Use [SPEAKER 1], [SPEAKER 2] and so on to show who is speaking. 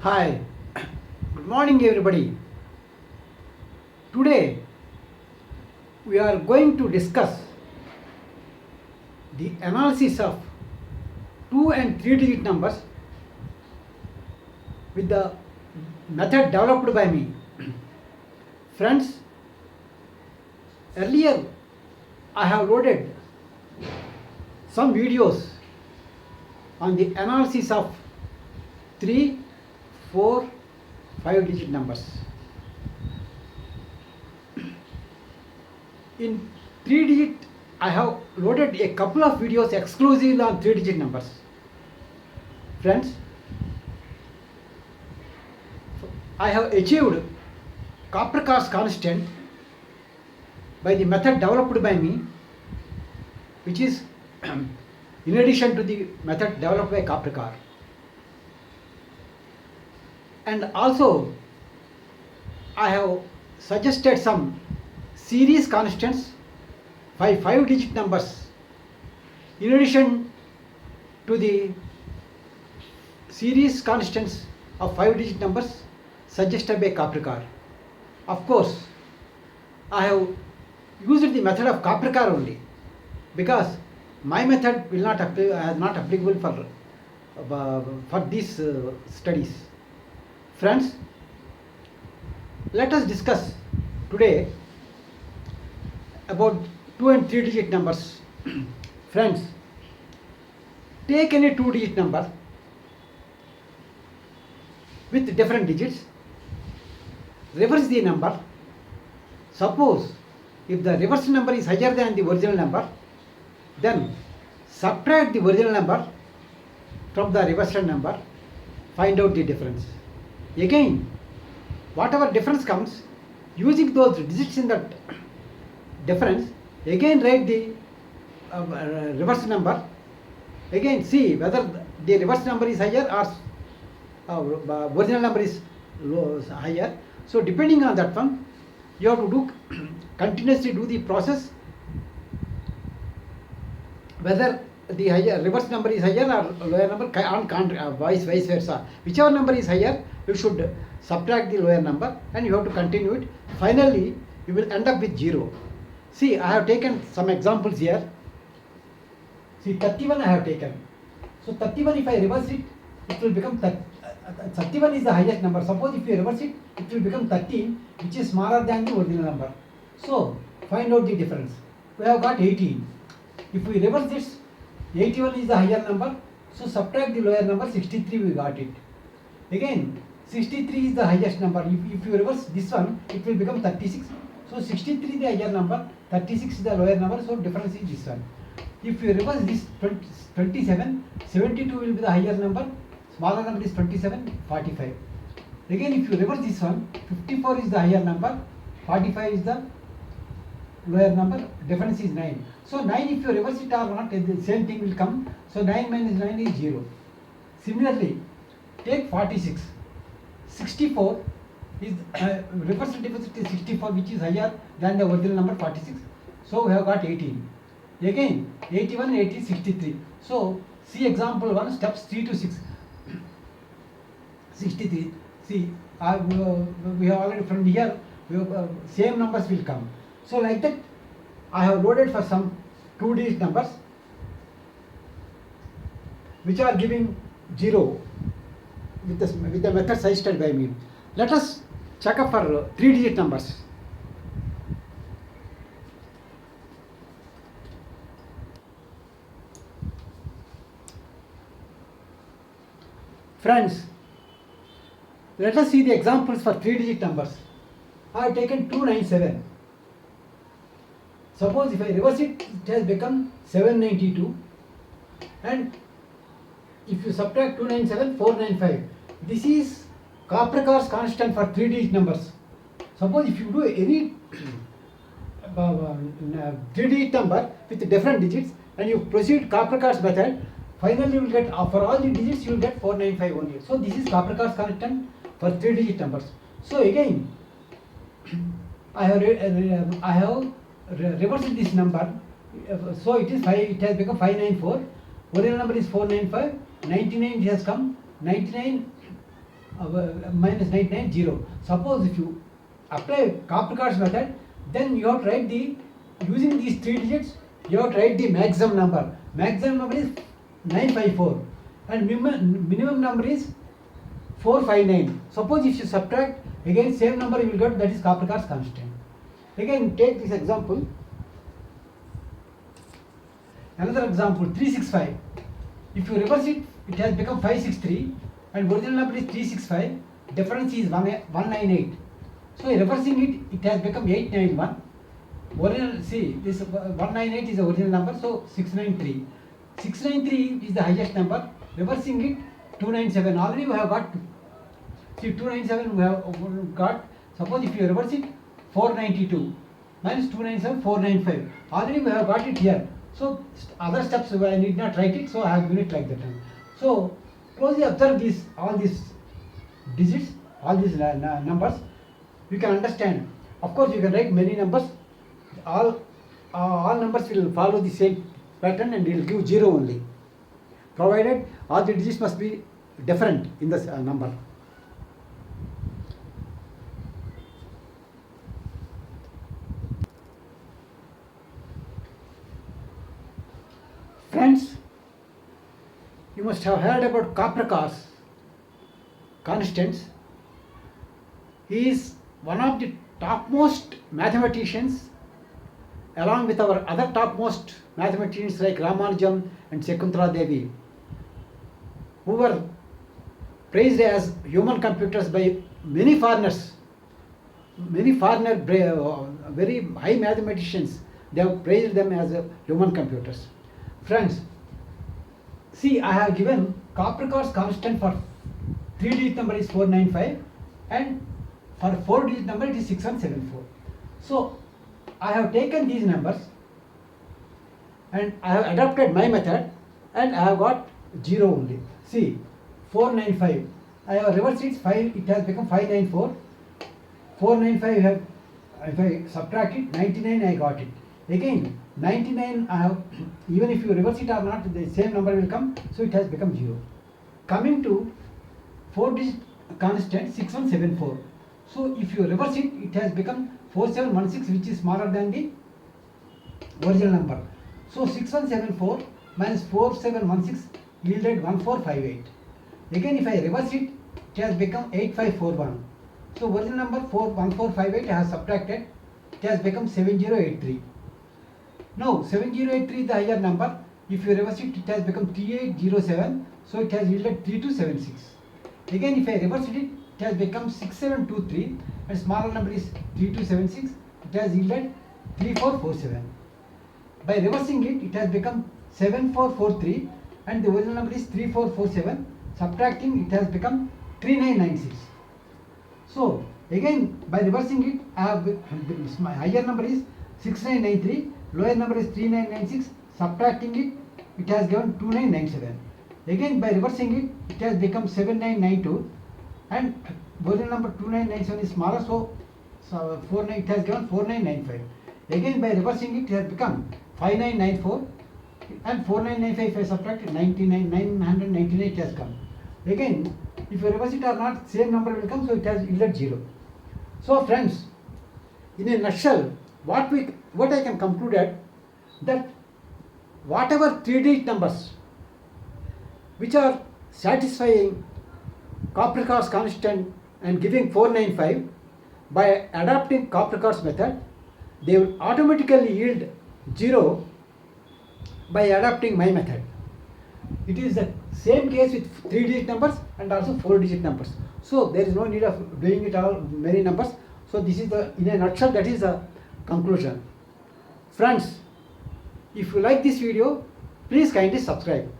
[SPEAKER 1] Hi, good morning everybody. Today we are going to discuss the analysis of 2 and 3 digit numbers with the method developed by me. Friends, earlier I have loaded some videos on the analysis of 3, 4, 5 digit numbers. In 3 digit, I have loaded a couple of videos exclusively on 3 digit numbers. Friends, I have achieved Copernicus constant by the method developed by me, which is in addition to the method developed by Copernicus. And also, I have suggested some series constants by 5 digit numbers in addition to the series constants of 5 digit numbers suggested by Copernicus. Of course, I have used the method of Copernicus only because my method will not not applicable for these studies. Friends, let us discuss today about 2 and 3 digit numbers. Friends, take any 2 digit number with different digits, reverse the number. Suppose if the reverse number is higher than the original number, then subtract the original number from the reversed number, find out the difference. Again, whatever difference comes, using those digits in that difference, again write the reverse number, again see whether the reverse number is higher or original number is higher. So depending on that one, you have to do continuously do the process, whether the higher reverse number is higher or lower number, vice versa. Whichever number is higher, you should subtract the lower number and you have to continue it. Finally, you will end up with 0. See, I have taken some examples here. See, 31 I have taken. So 31, if I reverse it, it will become 31 is the highest number. Suppose if you reverse it, it will become 13, which is smaller than the original number. So find out the difference. We have got 18. If we reverse this, 81 is the higher number. So subtract the lower number, 63 we got it. Again, 63 is the highest number. If you reverse this one, it will become 36. So 63 is the higher number, 36 is the lower number, so difference is this one. If you reverse this 27, 72 will be the higher number, smaller number is 27, 45. Again, if you reverse this one, 54 is the higher number, 45 is the lower number, difference is 9. So 9, if you reverse it or not, the same thing will come. So 9 minus 9 is 0. Similarly, take 46. 64 is reverse deficit is 64, which is higher than the original number 46. So we have got 18. Again, 81 and 80 is 63. So see example 1, steps 3 to 6. 63. See, we have already from here, same numbers will come. So like that, I have loaded for some 2 digit numbers which are giving 0 with the method suggested by me. Let us check up for 3 digit numbers. Friends, let us see the examples for 3 digit numbers. I have taken 297. Suppose if I reverse it, it has become 792, and if you subtract 297, 495. This is Copernicus constant for 3 digit numbers. Suppose if you do any 3 digit number with different digits and you proceed Copernicus method, finally you will get, for all the digits you will get 495 only. So this is Copernicus constant for 3 digit numbers. So again, I have reversed this number. So it is 5, it has become 594. Original number is 495. 99 it has come. 99 minus 990. Suppose if you apply Capricorn's method, then you have to write the, using these 3 digits, you have to write the maximum number. Maximum number is 954 and minimum number is 459. Suppose if you subtract, again same number you will get, that is Capricorn's constant. Again take this example. Another example, 365. If you reverse it, it has become 563 and original number is 365. Difference is 198. So reversing it, it has become 891. Original, see, this 198 is the original number, so 693. 693 is the highest number. Reversing it, 297. Already we have got. See, 297 we have got. Suppose if you reverse it, 492 minus 297, 495. Already we have got it here. So other steps I need not write it, so I have given it like that. So closely observe these, all these digits, all these numbers. You can understand. Of course, you can write many numbers. All numbers will follow the same pattern and it will give 0 only. Provided all the digits must be different in the number. Friends, you must have heard about Capricorn's constants. He is one of the topmost mathematicians, along with our other topmost mathematicians like Ramanujam and Shakuntala Devi, who were praised as human computers by many foreigners. Many very high mathematicians, they have praised them as human computers. Friends, see, I have given Capricorn's constant for 3-digit number is 495 and for 4-digit number it is 6174. So I have taken these numbers and I have adopted my method and I have got 0 only. See, 495, I have reversed it, it has become 594. 495 have, if I subtract it, 99 I got it. Again 99 I have, even if you reverse it or not, the same number will come, so it has become 0. Coming to 4-digit constant 6174. So if you reverse it, it has become 4716, which is smaller than the original number. So 6174 minus 4716 yielded 1458. Again if I reverse it, it has become 8541. So original number 1458 I have subtracted, it has become 7083. Now 7083 is the higher number. If you reverse it, it has become 3807. So it has yielded 3276. Again if I reverse it, it has become 6723 and smaller number is 3276. It has yielded 3447. By reversing it, it has become 7443 and the original number is 3447. Subtracting, it has become 3996. So again by reversing it, I have, my higher number is 6993, lower number is 3996. Subtracting it, it has given 2997. Again by reversing it, it has become 7992 and original number 2997 is smaller, so it has given 4995. Again by reversing it, it has become 5994 and 4995 if I subtract it, 999 it has come. Again if you reverse it or not, same number will come, so it has yielded 0. So friends, in a nutshell, what I can conclude that whatever 3-digit numbers which are satisfying Capricorn's constant and giving 495, by adopting Capricorn's method, they will automatically yield 0 by adopting my method. It is the same case with 3-digit numbers and also 4-digit numbers. So there is no need of doing it all many numbers. So this is the, in a nutshell, that is the conclusion. Friends, if you like this video, please kindly subscribe.